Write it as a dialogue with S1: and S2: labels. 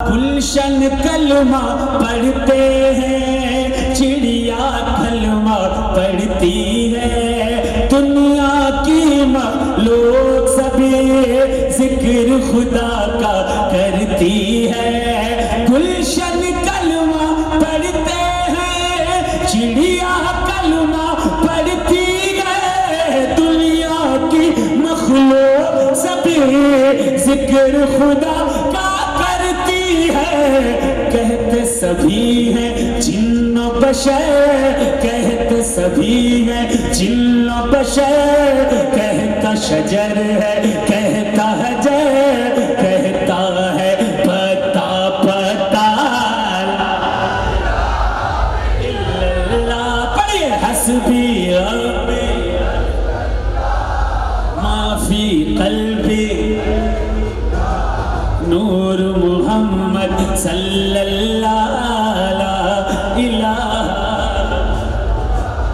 S1: گلشن کلمہ پڑھتے ہیں، چڑیا کلمہ پڑھتی ہے، دنیا کی مخلوق سبھی ذکر خدا کا کرتی ہے۔ گلشن کلمہ پڑھتے ہیں، چڑیا کلمہ پڑھتی ہے، دنیا کی مخلوق سبھی ذکر خدا کا کرتی ہے۔ کہتے سبھی ہیں جن و بشر، کہتے سبھی ہیں جن و بشر، کہتا شجر ہے کہتا حجر، کہتا ہے پتا پتا اللہ۔ پڑھئے حسبی ربی ما فی قلبی نور محمد صلی اللہ لا الہ